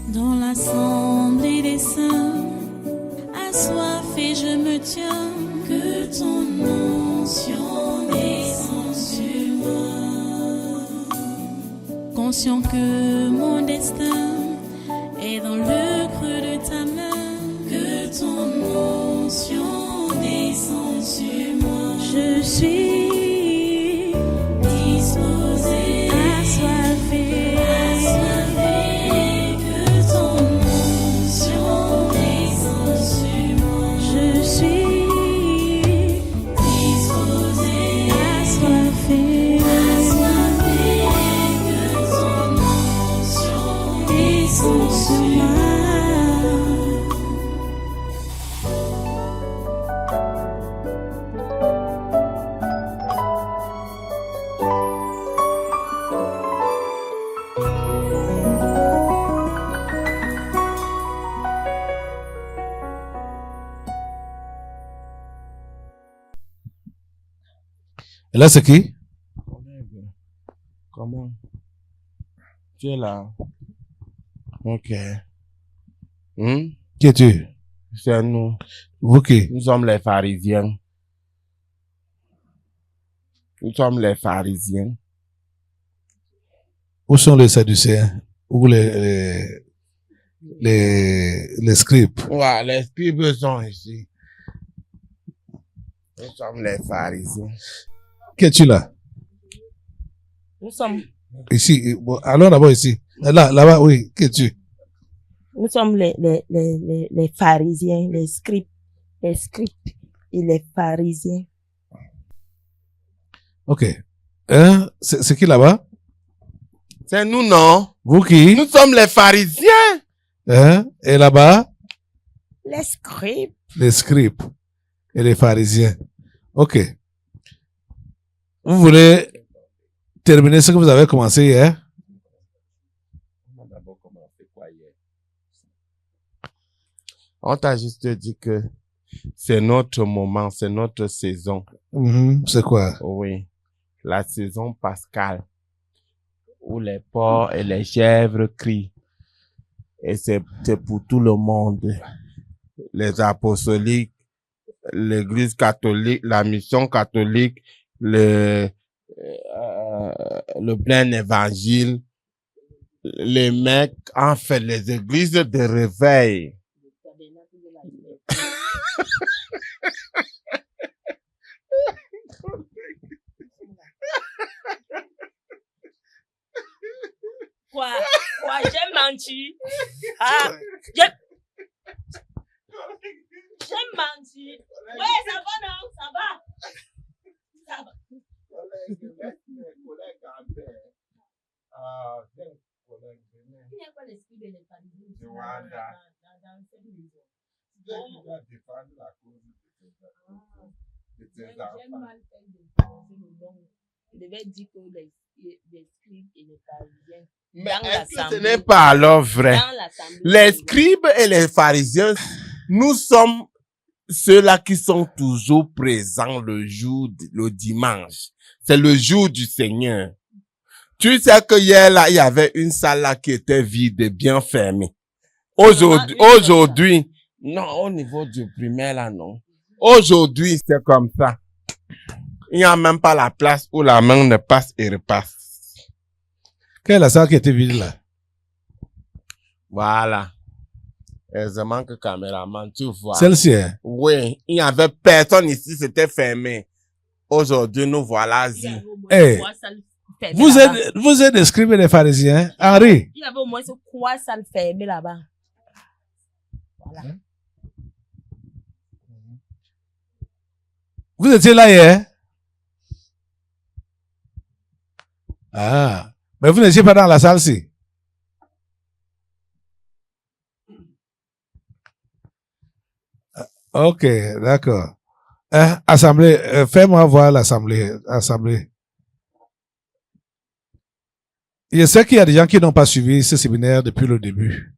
Dans l'assemblée des saints, assoiffé je me tiens, que ton onction descende sur moi. Conscient que mon destin est dans le creux de ta main, que ton onction descende sur moi. Je suis disposé, assoiffé, que ton onction descende sur moi. Je suis disposé, assoiffé, que ton onction descende sur moi. Et là, c'est qui? Comment? Tu es là. Ok. Qui es-tu? C'est nous. Vous qui? Nous sommes les pharisiens. Nous sommes les pharisiens. Où sont les Sadducéens? Où les scribes? Ouais, les scribes sont ici. Nous sommes les pharisiens. Qui es-tu là? Nous sommes Ici. Bon, allons d'abord ici. Là-bas, oui. Qui es-tu? Nous sommes les pharisiens, les scribes et les pharisiens. Ok. C'est qui là-bas? C'est nous, non? Vous qui? Nous sommes les pharisiens. Et là-bas? Les scribes. Les scribes et les pharisiens. Ok. Vous voulez terminer ce que vous avez commencé hier? On a d'abord commencé quoi hier? On t'a juste dit que c'est notre moment, c'est notre saison. C'est quoi? Oui. La saison pascale. Où les porcs et les chèvres crient. Et c'est pour tout le monde. Les apostoliques, l'église catholique, la mission catholique, le plein évangile, les mecs, en fait, les églises de réveil. Quoi, j'ai menti. Ah, j'ai menti. Ouais, ça va, non? Ça va. Ça va. Il n'y a pas l'esprit de les pharisiens dans cette maison. Bon. J'ai mal fait de prononcer le nom. Je devais dire que les scribes et les pharisiens. Mais est-ce que ce n'est pas alors vrai? Les scribes et les pharisiens, nous sommes ceux-là qui sont toujours présents le dimanche. C'est le jour du Seigneur. Tu sais que hier là, il y avait une salle là qui était vide et bien fermée. Aujourd'hui, non, au niveau du primaire là, non. Aujourd'hui, c'est comme ça. Il n'y a même pas la place où la main ne passe et repasse. Quelle est la salle qui était vide là? Voilà. Heureusement que caméraman, tu vois. Celle-ci, hein? Oui, il n'y avait personne ici, c'était fermé. Aujourd'hui, nous voilà. Hey, vous êtes des scribes et des pharisiens, hein? Henri? Il y avait au moins 3 salles fermées là-bas. Voilà. Vous étiez là hier? Ah. Mais vous n'étiez pas dans la salle-ci? Ok, d'accord. Assemblée, fais-moi voir l'assemblée. Je sais qu'il y a des gens qui n'ont pas suivi ce séminaire depuis le début.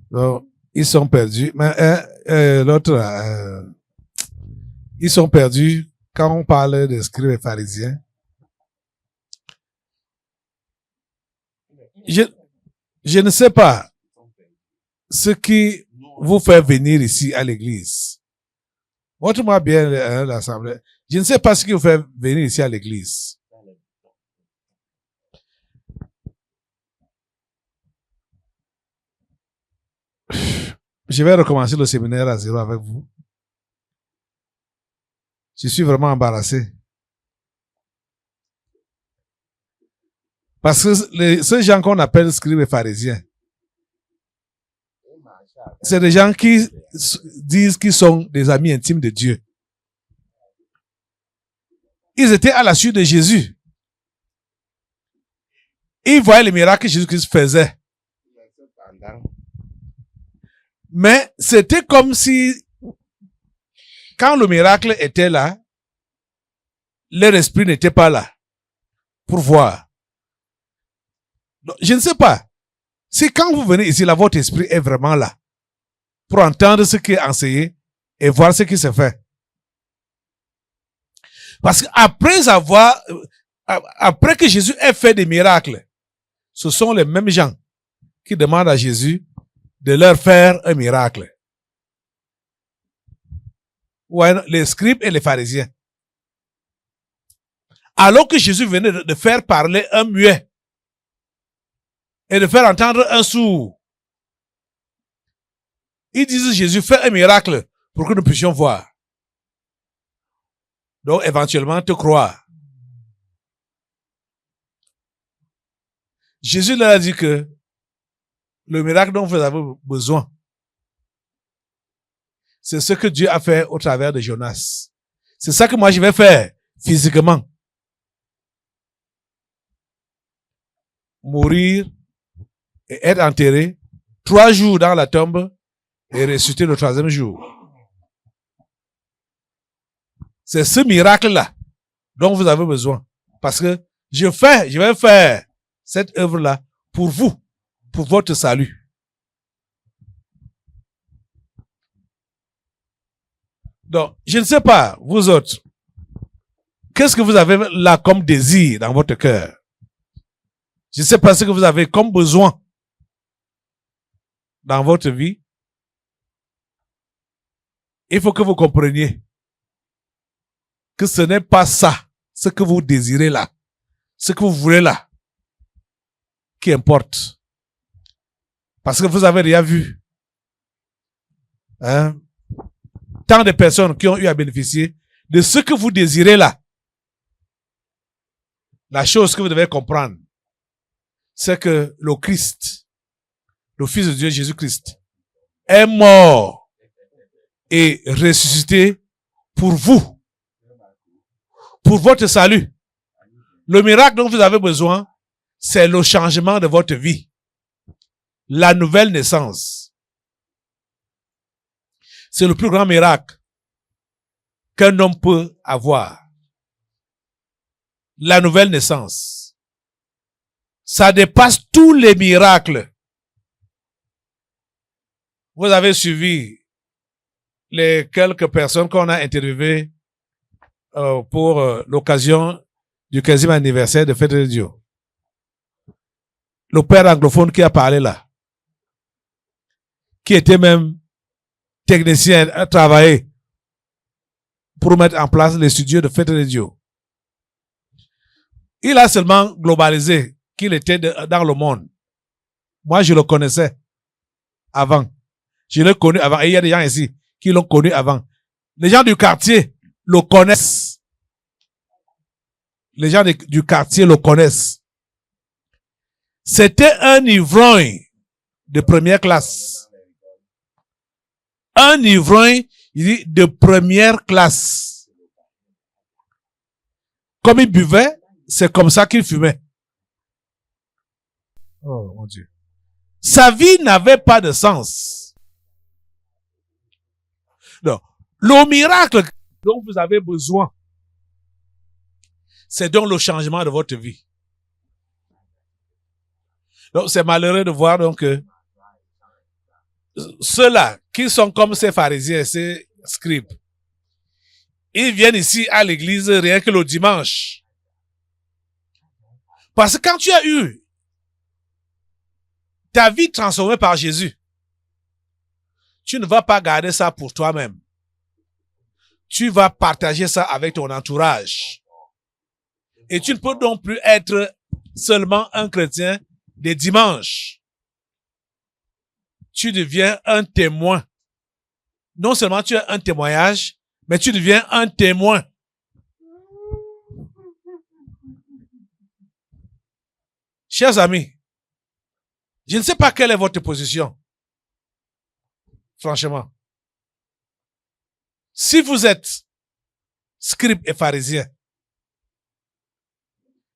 Donc, ils sont perdus. Mais ils sont perdus quand on parle des scribes et pharisiens. Je ne sais pas. ce qui vous fait venir ici à l'église. Montre-moi bien l'assemblée. Je ne sais pas ce qui vous fait venir ici à l'église. Je vais recommencer le séminaire à zéro avec vous. Je suis vraiment embarrassé. Parce que ces gens qu'on appelle scribes et pharisiens, c'est des gens qui disent qu'ils sont des amis intimes de Dieu. Ils étaient à la suite de Jésus. Ils voyaient les miracles que Jésus-Christ faisait. Mais c'était comme si, quand le miracle était là, leur esprit n'était pas là pour voir. Donc, je ne sais pas si quand vous venez ici, là, votre esprit est vraiment là pour entendre ce qui est enseigné et voir ce qui se fait. Parce qu'après après que Jésus ait fait des miracles, ce sont les mêmes gens qui demandent à Jésus de leur faire un miracle. Ouais, les scribes et les pharisiens. Alors que Jésus venait de faire parler un muet et de faire entendre un sourd, ils disent Jésus, fais un miracle pour que nous puissions voir. Donc, éventuellement, te croire. Jésus leur a dit que le miracle dont vous avez besoin, c'est ce que Dieu a fait au travers de Jonas. C'est ça que moi je vais faire physiquement. Mourir et être enterré 3 jours dans la tombe et ressusciter le 3e jour. C'est ce miracle-là dont vous avez besoin. Parce que je vais faire cette œuvre-là pour vous, pour votre salut. Donc, je ne sais pas, vous autres, qu'est-ce que vous avez là comme désir dans votre cœur? Je ne sais pas ce que vous avez comme besoin dans votre vie. Il faut que vous compreniez que ce n'est pas ça, ce que vous désirez là, ce que vous voulez là, qui importe. Parce que vous avez déjà vu, tant de personnes qui ont eu à bénéficier de ce que vous désirez là. La chose que vous devez comprendre, c'est que le Christ, le Fils de Dieu Jésus-Christ, est mort et ressuscité pour vous, pour votre salut. Le miracle dont vous avez besoin, c'est le changement de votre vie, la nouvelle naissance. C'est le plus grand miracle qu'un homme peut avoir. La nouvelle naissance. Ça dépasse tous les miracles. Vous avez suivi les quelques personnes qu'on a interviewées pour l'occasion du 15e anniversaire de Fête de Dieu. Le père anglophone qui a parlé là, qui était même technicien, a travaillé pour mettre en place les studios de Fête de Dieu. Il a seulement globalisé qu'il était dans le monde. Moi, je le connaissais avant. Je l'ai connu avant. Et il y a des gens ici qui l'ont connu avant. Les gens du quartier le connaissent. Les gens du quartier le connaissent. C'était un ivrogne de première classe. Un ivrogne, il dit, de première classe. Comme il buvait, c'est comme ça qu'il fumait. Oh mon Dieu. Sa vie n'avait pas de sens. Donc, le miracle dont vous avez besoin, c'est donc le changement de votre vie. Donc, c'est malheureux de voir donc que ceux-là qui sont comme ces pharisiens, ces scribes, ils viennent ici à l'église rien que le dimanche. Parce que quand tu as eu ta vie transformée par Jésus, tu ne vas pas garder ça pour toi-même. Tu vas partager ça avec ton entourage. Et tu ne peux donc plus être seulement un chrétien des dimanches. Tu deviens un témoin. Non seulement tu as un témoignage, mais tu deviens un témoin. Chers amis, je ne sais pas quelle est votre position. Franchement. Si vous êtes scribe et pharisien,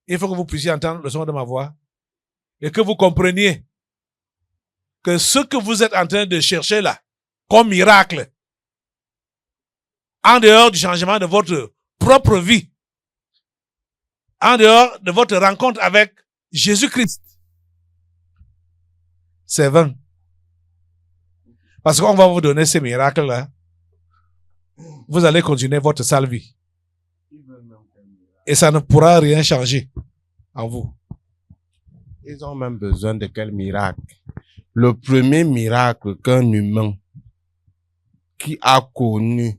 il faut que vous puissiez entendre le son de ma voix et que vous compreniez que ce que vous êtes en train de chercher là, comme miracle, en dehors du changement de votre propre vie, en dehors de votre rencontre avec Jésus-Christ, c'est vain. Parce qu'on va vous donner ces miracles-là. Vous allez continuer votre sale vie. Et ça ne pourra rien changer en vous. Ils ont même besoin de quel miracle? Le premier miracle qu'un humain qui a connu,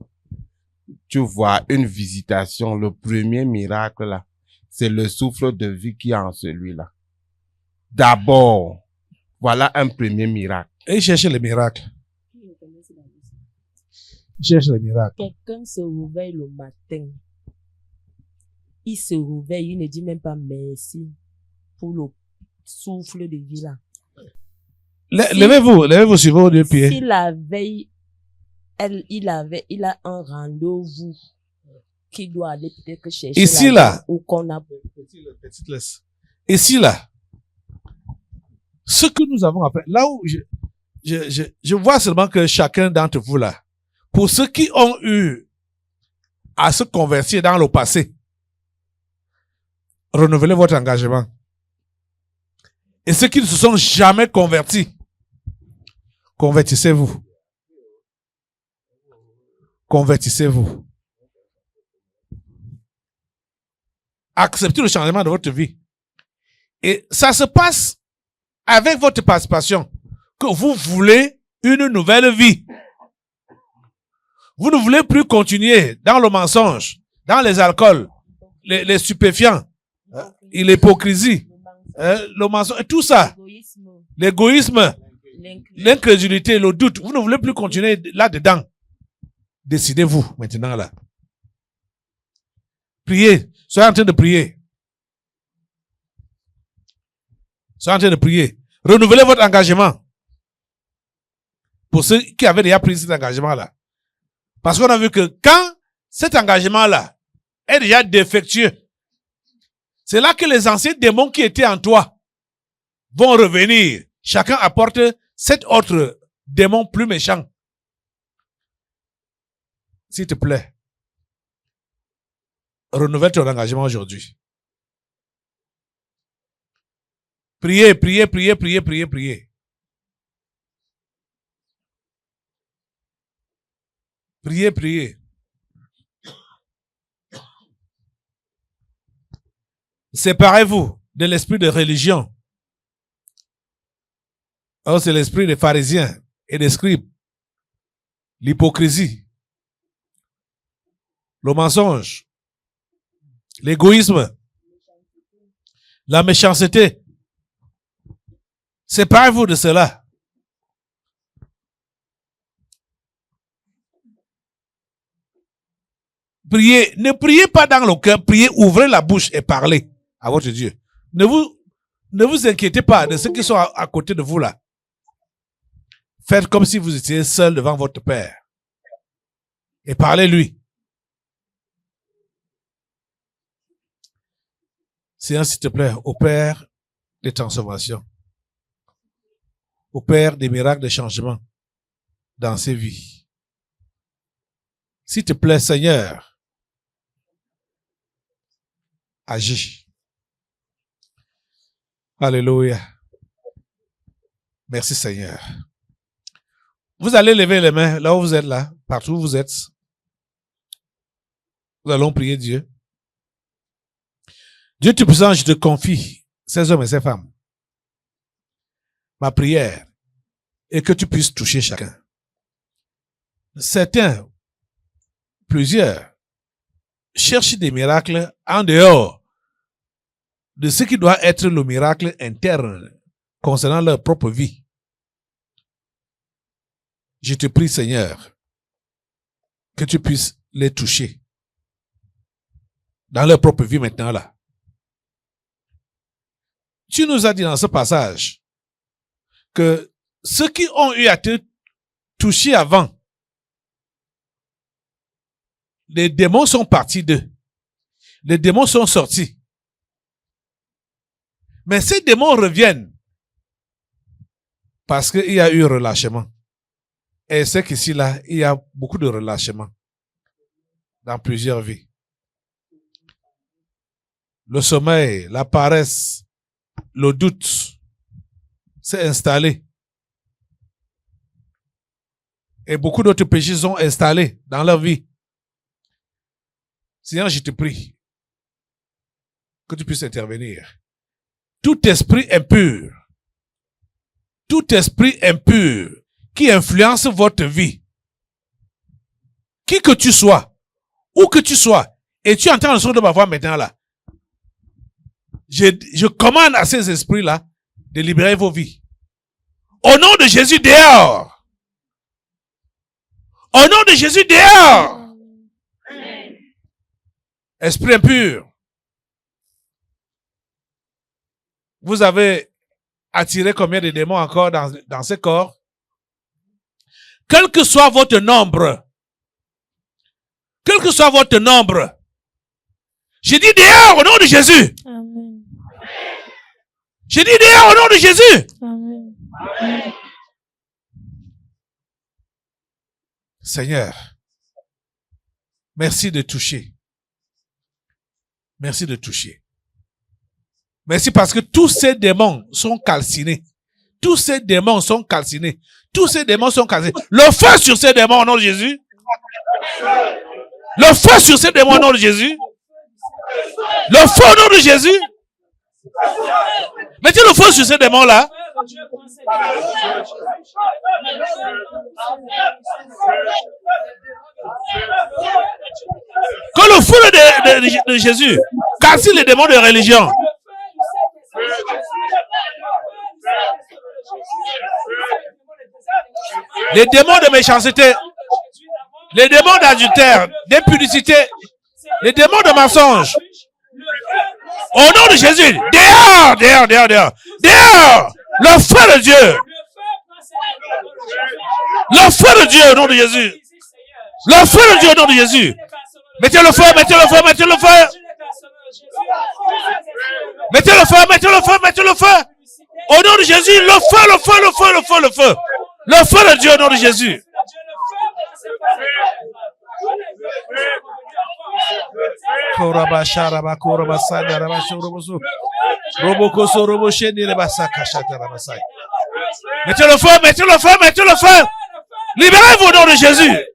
tu vois, une visitation, le premier miracle là, c'est le souffle de vie qui est en celui-là. D'abord, voilà un premier miracle. Et cherchez les miracles. Cherche les miracles. Quelqu'un se réveille le matin. Il se réveille, il ne dit même pas merci pour le souffle de vie là. Levez-vous sur vos deux pieds. Si la veille, il a un rendez-vous qu'il doit aller peut-être chercher. Ici là. Ou qu'on a. Petite laisse. Ici là. Ce que nous avons à faire, là où je vois seulement que chacun d'entre vous là, pour ceux qui ont eu à se convertir dans le passé, renouvelez votre engagement. Et ceux qui ne se sont jamais convertis, convertissez-vous. Convertissez-vous. Acceptez le changement de votre vie. Et ça se passe avec votre participation que vous voulez une nouvelle vie. Vous ne voulez plus continuer dans le mensonge, dans les alcools, les stupéfiants, l'hypocrisie, le mensonge, tout ça, l'égoïsme, l'incrédulité, le doute. Vous ne voulez plus continuer là-dedans. Décidez-vous maintenant là. Priez. Soyez en train de prier. Soyez en train de prier. Renouvelez votre engagement. Pour ceux qui avaient déjà pris cet engagement-là. Parce qu'on a vu que quand cet engagement-là est déjà défectueux, c'est là que les anciens démons qui étaient en toi vont revenir. Chacun apporte cet autre démon plus méchant. S'il te plaît, renouvelle ton engagement aujourd'hui. Priez, priez, priez, priez, priez, priez. Priez, priez. Séparez-vous de l'esprit de religion. Alors, c'est l'esprit des pharisiens et des scribes. L'hypocrisie. Le mensonge. L'égoïsme. La méchanceté. Séparez-vous de cela. Priez, ne priez pas dans le cœur, priez, ouvrez la bouche et parlez à votre Dieu. Ne vous inquiétez pas de ceux qui sont à côté de vous là. Faites comme si vous étiez seul devant votre Père. Et parlez-lui. Seigneur, s'il te plaît, opère des transformations. Opère des miracles de changement dans ces vies. S'il te plaît, Seigneur, agis. Alléluia. Merci Seigneur. Vous allez lever les mains là où vous êtes là, partout où vous êtes. Nous allons prier Dieu. Dieu Tout-Puissant, je te confie ces hommes et ces femmes. Ma prière est que tu puisses toucher chacun. certains, plusieurs, cherchent des miracles en dehors de ce qui doit être le miracle interne concernant leur propre vie. Je te prie, Seigneur, que tu puisses les toucher dans leur propre vie maintenant là. Tu nous as dit dans ce passage que ceux qui ont eu à te toucher avant, les démons sont partis d'eux. Les démons sont sortis. Mais ces démons reviennent parce qu'il y a eu relâchement. Et c'est qu'ici là, il y a beaucoup de relâchement dans plusieurs vies. Le sommeil, la paresse, le doute s'est installé. Et beaucoup d'autres péchés sont installés dans leur vie. Seigneur, je te prie que tu puisses intervenir. Tout esprit impur qui influence votre vie, qui que tu sois, où que tu sois, et tu entends le son de ma voix maintenant là, je commande à ces esprits-là de libérer vos vies. Au nom de Jésus, dehors! Au nom de Jésus, dehors! Esprit impur, vous avez attiré combien de démons encore dans ce corps? Quel que soit votre nombre, je dis dehors au nom de Jésus. Amen. Je dis dehors au nom de Jésus. Amen. Seigneur, merci de toucher. Merci de toucher. Merci parce que tous ces démons sont calcinés. Tous ces démons sont calcinés. Le feu sur ces démons au nom de Jésus. Le feu sur ces démons au nom de Jésus. Le feu au nom de Jésus. Mettez le feu sur ces démons-là. Que le feu de Jésus casse les démons de religion. Les démons de méchanceté, les démons d'adultère, d'impudicité, les démons de mensonge. Au nom de Jésus, dehors, dehors, dehors, dehors, dehors, le feu de Dieu. Le feu de Dieu au nom de Jésus. Le feu de Dieu au nom de Jésus. Mettez le feu, mettez le feu, mettez le feu. Mettez le feu, mettez le feu, mettez le feu. Au nom de Jésus, le feu, le feu, le feu, le feu, le feu. Le feu de Dieu au nom de Jésus. Mettez le feu, mettez le feu, mettez le feu. Libérez-vous au nom de Jésus.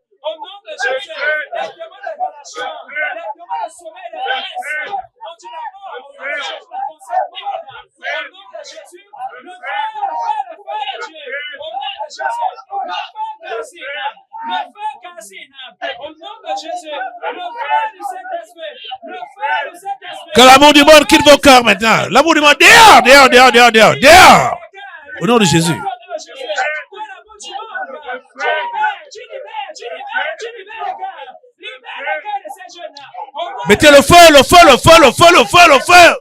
Que l'amour du monde quitte vos cœurs maintenant. L'amour du monde, dehors, dehors, dehors, dehors, dehors, dehors. Au nom de Jésus. Mettez le feu, le feu, le feu, le feu, le feu, le feu.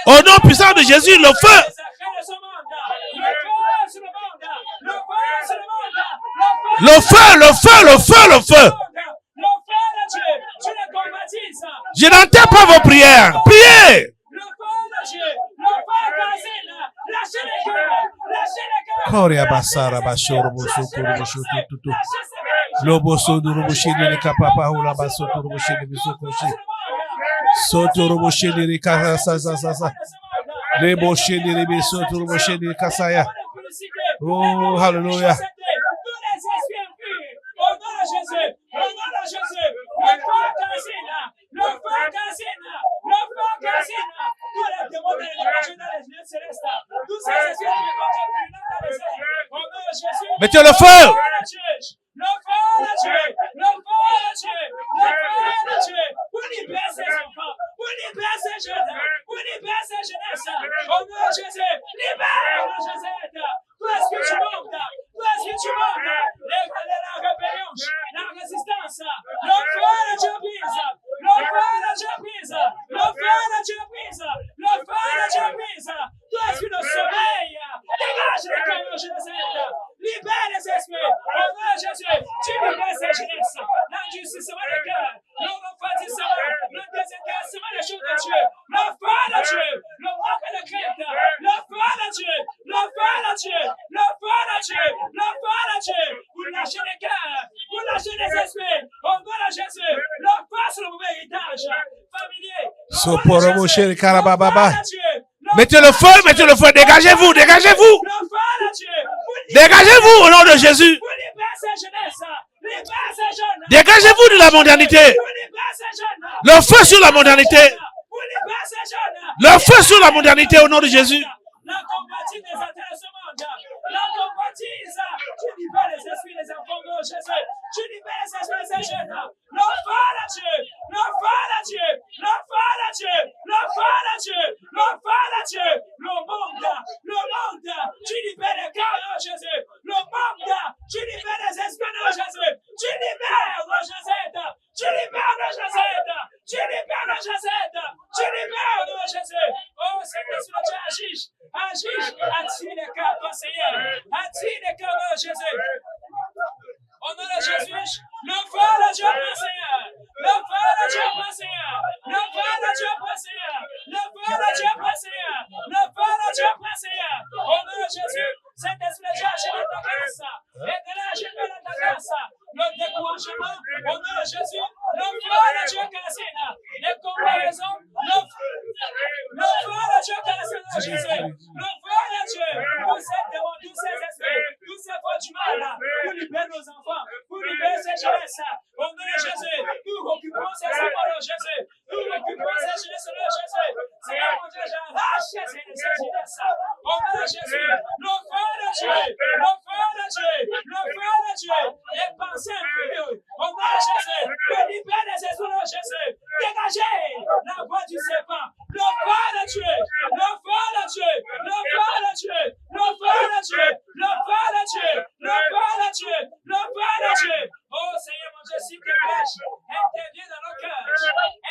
Au nom puissant de Jésus, le feu. Le feu, le feu, le feu, le feu. Je n'entends pas vos prières. Priez. Korea basara bashoro boso kuru boso tutu. Lobo sodu roboshini ni kapapa hula baso turu boshini bisokoshi. Soto roboshini ni kasa sa. Le boshini ni biso turu boshini ni kasaya. Oh, hallelujah. Mettez le feu. Jésus. Libère au nom de Jésus. Tout esprit du monde. Tout esprit du monde. La rébellion. La résistance. Le feu de Dieu brise. Le feu de Dieu brise. Le feu de Dieu brise. Le feu de Dieu brise. Tout esprit de sommeil. Dégage les cœurs de Jésus. Libère les esprits. Au nom de Jésus. Tu libères ces jeunesse. L'endurcissement des cœurs. Le refroidissement. Le désintéressement des choses de Dieu. Le feu de Dieu. Le manque de crainte. Le feu de Dieu. Le feu de Dieu. Le feu de Dieu. Le feu de Dieu. Vous lâchez les cœurs. Vous lâchez les esprits. Au nom de Jésus. Le feu sur le mauvais héritage. Familier. Soporomo chéri karababa. Mettez le feu, dégagez-vous, dégagez-vous. Dégagez-vous au nom de Jésus. Dégagez-vous de la modernité. Le feu sur la modernité. Le feu sur la modernité au nom de Jésus. La compatine des intérêts ce monde. La compatise. Tu libères les esprits des enfants de Jésus. Tu libères les esprits des jeunes. Le feu de Dieu. Le feu de Dieu. Le feu de Dieu. Le feu de Dieu. Le feu de Dieu. Le monde. Le monde. Tu libères les cœurs de Jésus. Le monde. Tu libères les esprits de Jésus. Tu libères de Jésus. Tu libères de Jésus. Tu libères de Jésus. Tu libères de Jésus. Oh, Saint-Esprit de Dieu, agis. Agis, attire les cœurs, ton Seigneur. Attire les cœurs de Jésus. Au nom de Jésus, le feu de Dieu, mon Seigneur. Le feu de Dieu, mon Seigneur. Le feu de Dieu, mon Seigneur. Le feu de Dieu, mon Seigneur. Le feu de Dieu, mon Seigneur. Au nom de Jésus, Saint-Esprit de Dieu, agis dans ta grâce. Et de là, agis dans ta grâce. Le découragement, au nom de Jésus, le feu de Dieu cassine. Les comparaisons, le feu de Dieu cassine de Jésus. Le feu de Dieu, tous ces démons, tous ces esprits, tous ces fois du mal, pour libérer nos enfants, pour libérer ces jeunesses. Au nom de Jésus, nous occupons ces enfants de Jésus. Nous occupons ces jeunesses de Jésus. Seigneur mon Dieu, j'arrache ces jeunesses. Au nom de Jésus, le feu de Dieu, le feu de Dieu, le feu de Dieu, les pensées impures. Au nom de Jésus, que libère les esprits de Jésus. Dégagez la voix du serpent. Le feu de Dieu, le feu de Dieu, le feu de Dieu, le feu de Dieu, le feu de Dieu, le feu de Dieu, le feu de Dieu. Oh Seigneur mon Dieu, s'il te plaît, interviens dans nos cœurs,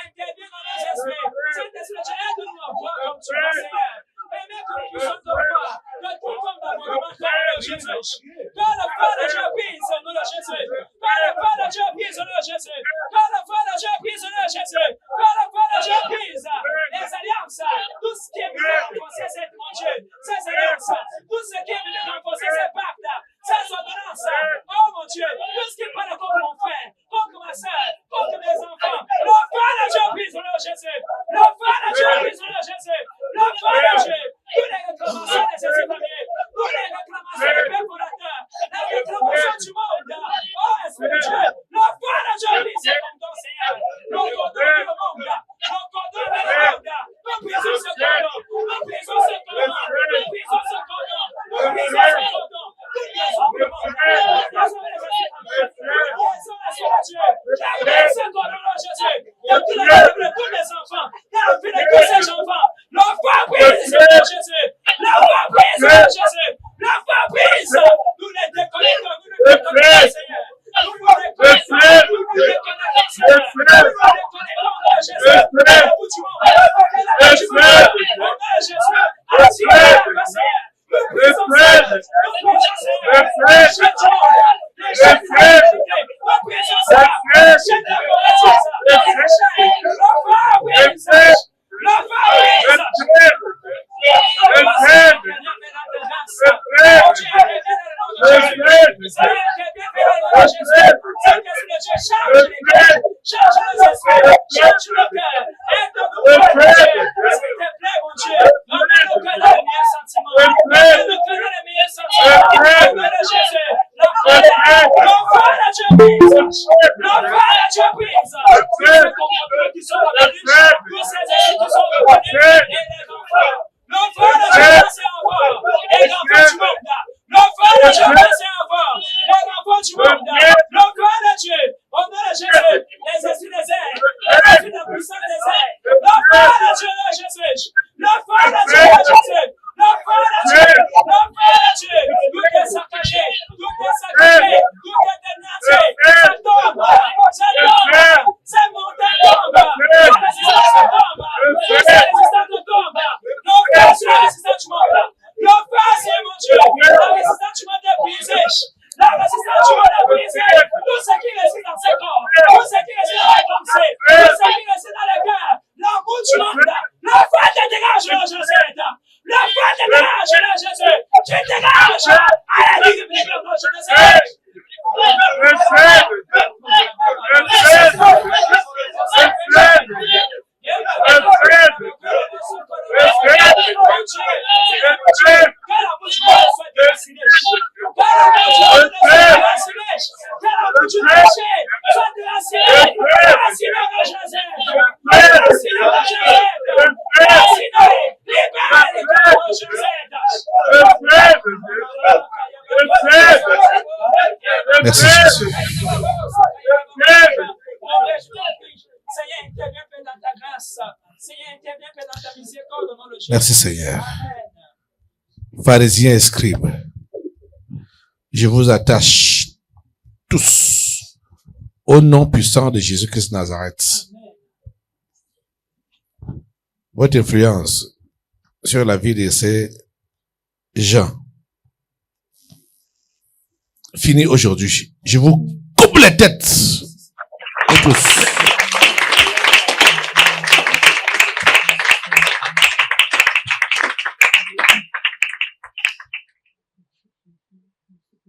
interviens dans nos esprits. Saint-Esprit de Dieu, aide-nous à voir comme tu veux, Seigneur. Permets que nous puissions te voir, que tout forme d'abandonnement comme le Jésus. Que le feu de Dieu pise au nom de Jésus. Que le feu de Dieu pise au nom de Jésus. Que le feu de Dieu pise au nom de Jésus. Que le feu de Dieu pise les alliances, tout ce qui est venu renforcer cette mon Dieu, ces alliances, tout ce qui est venu renforcer ces pactes, ces ordonnances. Oh mon Dieu, tout ce qui est pas contre mon frère, contre ma soeur, contre mes enfants. Le feu de Dieu pise au nom de Jésus. Le feu de Dieu pise au nom de Jésus. Le feu de Dieu. Toutes les réclamations des citoyens, toutes les réclamations des pécorateurs, la réclamation du monde. Oh Esprit de Dieu, le feu de Dieu pise comme ton Seigneur. Nous condamnons le monde. Nous condamnons le monde. Nous brisons ce cordon. Nous brisons ce cordon. Nous brisons ce cordon. Nous brisons ce cordon. Nous brisons le monde. Nous brisons les citoyens. Nous brisons la foi de Dieu. J'arrête ce cordon de Jésus. Pour tous les hommes de tous les enfants. Dans la vie de tous ces enfants. Le feu brise de Jésus. Le feu brise de Jésus. Le feu brise. Nous les déconnectons. Nous les déconnectons, Seigneur. Nous nous déconnectons. Nous nous déconnectons, Seigneur. Nous nous déconnectons de Jésus. Au bout du monde. Au bout du monde. Au nom de Jésus. Attire-le, Seigneur. Nous brisons, Seigneur. Nous brisons, Seigneur. Les chaînes du monde. Les chaînes de l'humanité. Nous brisons, Seigneur. Les chaînes de la convertisse. Les chaînes. Le feu brise. Le feu Le feu de Dieu, Jésus. Tu dégages à la vie du nom de Jésus. Merci Jésus. Merci Seigneur. Pharisiens et scribes, je vous attache tous au nom puissant de Jésus-Christ de Nazareth. Votre influence sur la vie de ces gens finit aujourd'hui. Je vous coupe les têtes. Et tous.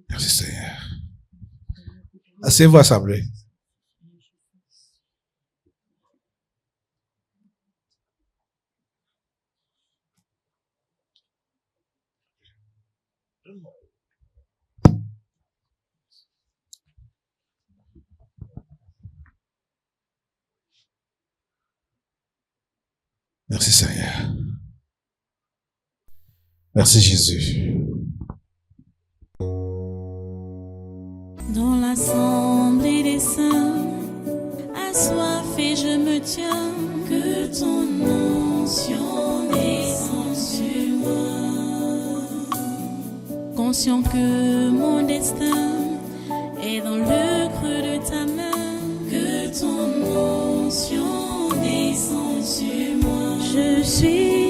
Merci Seigneur. Asseyez-vous assemblée. Merci Seigneur. Merci Jésus. Dans l'assemblée des saints, assoiffé je me tiens, que ton onction descende sur moi. Conscient que mon destin est dans le creux de ta main, que ton onction descende sur moi. Je suis